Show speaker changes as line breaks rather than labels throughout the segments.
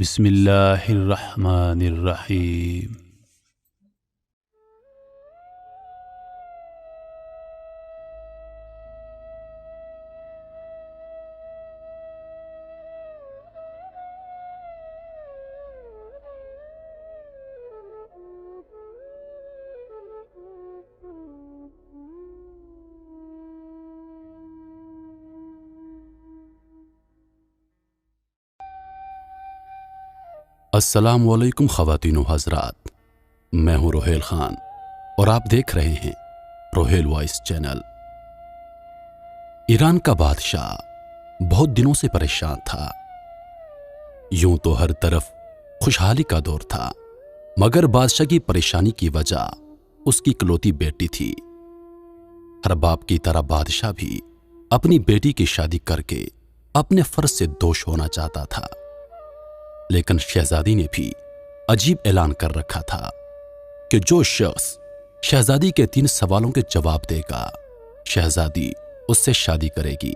بسم اللہ الرحمن الرحیم۔ السلام علیکم خواتین و حضرات، میں ہوں روہیل خان اور آپ دیکھ رہے ہیں روہیل وائس چینل۔ ایران کا بادشاہ بہت دنوں سے پریشان تھا۔ یوں تو ہر طرف خوشحالی کا دور تھا، مگر بادشاہ کی پریشانی کی وجہ اس کی اکلوتی بیٹی تھی۔ ہر باپ کی طرح بادشاہ بھی اپنی بیٹی کی شادی کر کے اپنے فرض سے دوش ہونا چاہتا تھا، لیکن شہزادی نے بھی عجیب اعلان کر رکھا تھا کہ جو شخص شہزادی کے 3 سوالوں کے جواب دے گا، شہزادی اس سے شادی کرے گی۔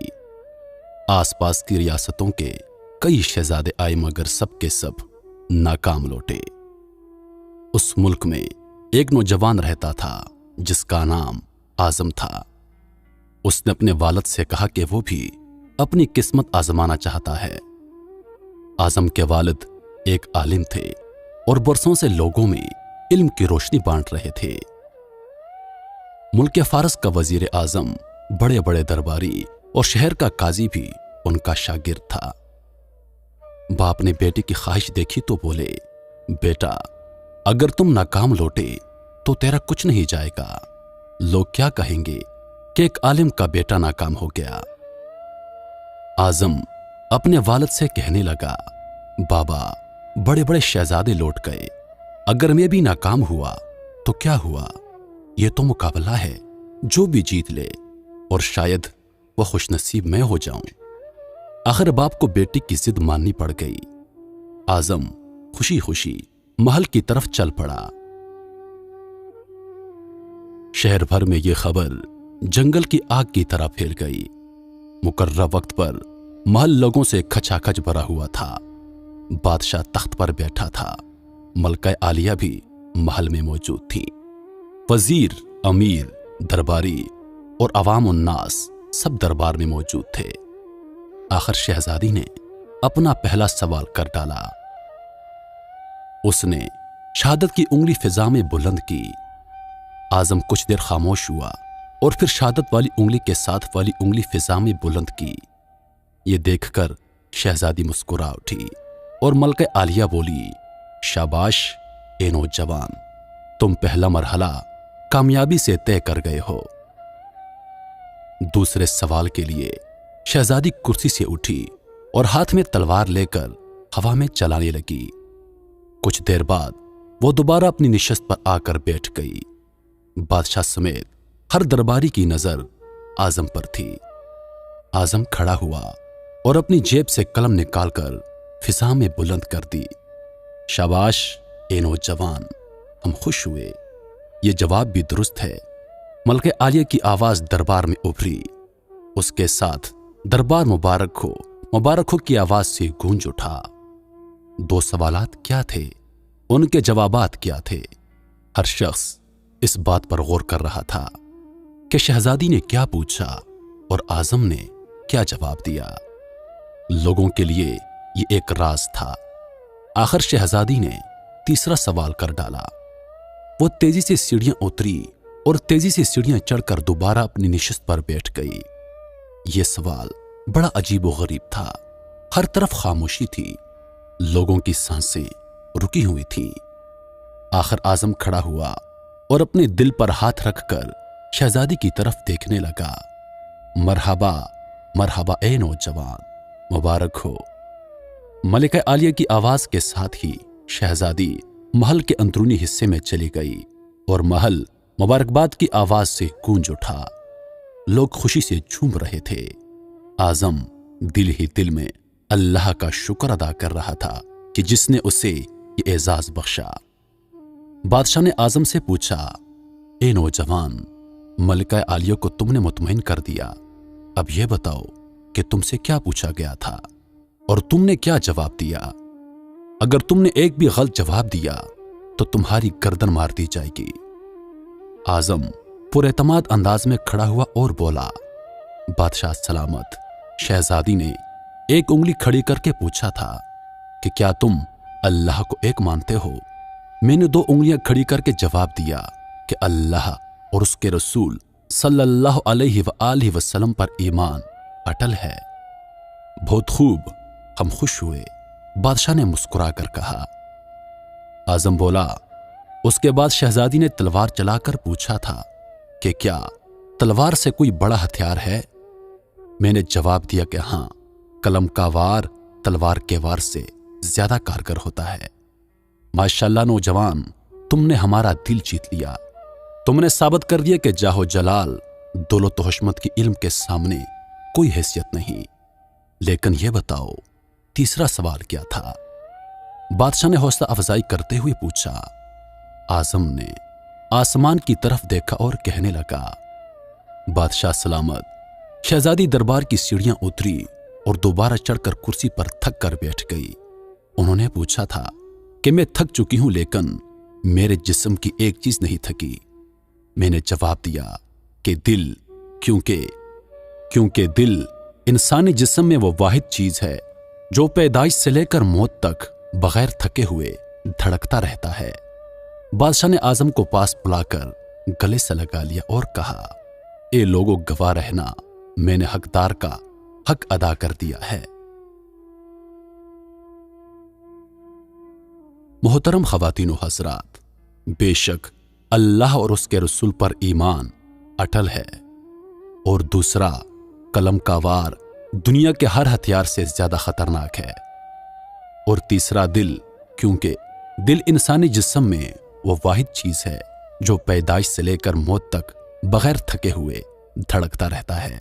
آس پاس کی ریاستوں کے کئی شہزادے آئے مگر سب کے سب ناکام لوٹے۔ اس ملک میں ایک نوجوان رہتا تھا جس کا نام اعظم تھا۔ اس نے اپنے والد سے کہا کہ وہ بھی اپنی قسمت آزمانا چاہتا ہے۔ اعظم کے والد ایک عالم تھے اور برسوں سے لوگوں میں علم کی روشنی بانٹ رہے تھے۔ ملک فارس کا وزیر اعظم، بڑے بڑے درباری اور شہر کا قاضی بھی ان کا شاگرد تھا۔ باپ نے بیٹی کی خواہش دیکھی تو بولے، بیٹا اگر تم ناکام لوٹے تو تیرا کچھ نہیں جائے گا۔ لوگ کیا کہیں گے کہ ایک عالم کا بیٹا ناکام ہو گیا۔ اعظم اپنے والد سے کہنے لگا، بابا بڑے بڑے شہزادے لوٹ گئے، اگر میں بھی ناکام ہوا تو کیا ہوا؟ یہ تو مقابلہ ہے، جو بھی جیت لے اور شاید وہ خوش نصیب میں ہو جاؤں۔ آخر باپ کو بیٹی کی ضد ماننی پڑ گئی۔ اعظم خوشی خوشی محل کی طرف چل پڑا۔ شہر بھر میں یہ خبر جنگل کی آگ کی طرح پھیل گئی۔ مقررہ وقت پر محل لوگوں سے کھچا کھچ بھرا ہوا تھا۔ بادشاہ تخت پر بیٹھا تھا، ملکہ عالیہ بھی محل میں موجود تھی۔ وزیر، امیر، درباری اور عوام الناس سب دربار میں موجود تھے۔ آخر شہزادی نے اپنا پہلا سوال کر ڈالا۔ اس نے شہادت کی انگلی فضا میں بلند کی۔ اعظم کچھ دیر خاموش ہوا اور پھر شہادت والی انگلی کے ساتھ والی انگلی فضا میں بلند کی۔ یہ دیکھ کر شہزادی مسکرا اٹھی اور ملکہ عالیہ بولی، شاباش اے نوجوان، تم پہلا مرحلہ کامیابی سے طے کر گئے ہو۔ دوسرے سوال کے لیے شہزادی کرسی سے اٹھی اور ہاتھ میں تلوار لے کر ہوا میں چلانے لگی۔ کچھ دیر بعد وہ دوبارہ اپنی نشست پر آ کر بیٹھ گئی۔ بادشاہ سمیت ہر درباری کی نظر اعظم پر تھی۔ اعظم کھڑا ہوا اور اپنی جیب سے قلم نکال کر فضا میں بلند کر دی، شاباش اے نوجوان، ہم خوش ہوئے، یہ جواب بھی درست ہے۔ ملکہ عالیہ کی آواز دربار میں ابھری، اس کے ساتھ دربار مبارک ہو کی آواز سے گونج اٹھا۔ 2 سوالات کیا تھے؟ ان کے جوابات کیا تھے؟ ہر شخص اس بات پر غور کر رہا تھا کہ شہزادی نے کیا پوچھا اور اعظم نے کیا جواب دیا۔ لوگوں کے لیے یہ ایک راز تھا۔ آخر شہزادی نے تیسرا سوال کر ڈالا۔ وہ تیزی سے سیڑھیاں اتری اور تیزی سے سیڑھیاں چڑھ کر دوبارہ اپنی نشست پر بیٹھ گئی۔ یہ سوال بڑا عجیب و غریب تھا۔ ہر طرف خاموشی تھی، لوگوں کی سانسیں رکی ہوئی تھیں۔ آخر اعظم کھڑا ہوا اور اپنے دل پر ہاتھ رکھ کر شہزادی کی طرف دیکھنے لگا، مرحبا مرحبا اے نوجوان، مبارک ہو۔ ملکہ عالیہ کی آواز کے ساتھ ہی شہزادی محل کے اندرونی حصے میں چلی گئی اور محل مبارکباد کی آواز سے گونج اٹھا۔ لوگ خوشی سے جھوم رہے تھے۔ اعظم دل ہی دل میں اللہ کا شکر ادا کر رہا تھا کہ جس نے اسے یہ اعزاز بخشا۔ بادشاہ نے اعظم سے پوچھا، اے نوجوان، ملکہ عالیہ کو تم نے مطمئن کر دیا، اب یہ بتاؤ کہ تم سے کیا پوچھا گیا تھا اور تم نے کیا جواب دیا؟ اگر تم نے ایک بھی غلط جواب دیا تو تمہاری گردن مار دی جائے گی۔ اعظم پر اعتماد انداز میں کھڑا ہوا اور بولا، بادشاہ سلامت، شہزادی نے ایک انگلی کھڑی کر کے پوچھا تھا کہ کیا تم اللہ کو ایک مانتے ہو؟ میں نے 2 انگلیاں کھڑی کر کے جواب دیا کہ اللہ اور اس کے رسول صلی اللہ علیہ وآلہ وسلم پر ایمان اٹل ہے۔ بہت خوب، ہم خوش ہوئے، بادشاہ نے مسکرا کر کہا۔ اعظم بولا، اس کے بعد شہزادی نے تلوار چلا کر پوچھا تھا کہ کیا تلوار سے کوئی بڑا ہتھیار ہے؟ میں نے جواب دیا کہ ہاں، قلم کا وار تلوار کے وار سے زیادہ کارگر ہوتا ہے۔ ماشاءاللہ نوجوان، تم نے ہمارا دل جیت لیا۔ تم نے ثابت کر دیا کہ جاہ و جلال، دولت و حشمت کی علم کے سامنے کوئی حیثیت نہیں۔ لیکن یہ بتاؤ، تیسرا سوال کیا تھا؟ بادشاہ نے حوصلہ افزائی کرتے ہوئے پوچھا۔ اعظم نے آسمان کی طرف دیکھا اور کہنے لگا، بادشاہ سلامت، شہزادی دربار کی سیڑھیاں اتری اور دوبارہ چڑھ کر کرسی پر تھک کر بیٹھ گئی۔ انہوں نے پوچھا تھا کہ میں تھک چکی ہوں، لیکن میرے جسم کی ایک چیز نہیں تھکی۔ میں نے جواب دیا کہ دل، کیونکہ دل انسانی جسم میں وہ واحد چیز ہے جو پیدائش سے لے کر موت تک بغیر تھکے ہوئے دھڑکتا رہتا ہے۔ بادشاہ نے اعظم کو پاس بلا کر گلے سے لگا لیا اور کہا، اے لوگوں، گواہ رہنا، میں نے حقدار کا حق ادا کر دیا ہے۔ محترم خواتین و حضرات، بے شک اللہ اور اس کے رسول پر ایمان اٹل ہے، اور دوسرا، قلم کا وار دنیا کے ہر ہتھیار سے زیادہ خطرناک ہے، اور تیسرا دل، کیونکہ دل انسانی جسم میں وہ واحد چیز ہے جو پیدائش سے لے کر موت تک بغیر تھکے ہوئے دھڑکتا رہتا ہے۔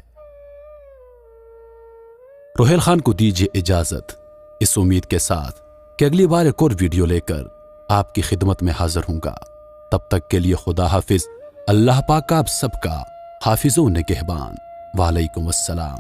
روحیل خان کو دیجیے اجازت، اس امید کے ساتھ کہ اگلی بار ایک اور ویڈیو لے کر آپ کی خدمت میں حاضر ہوں گا۔ تب تک کے لیے خدا حافظ۔ اللہ پاک آپ سب کا حافظ و نگہبان۔ وعلیکم السلام۔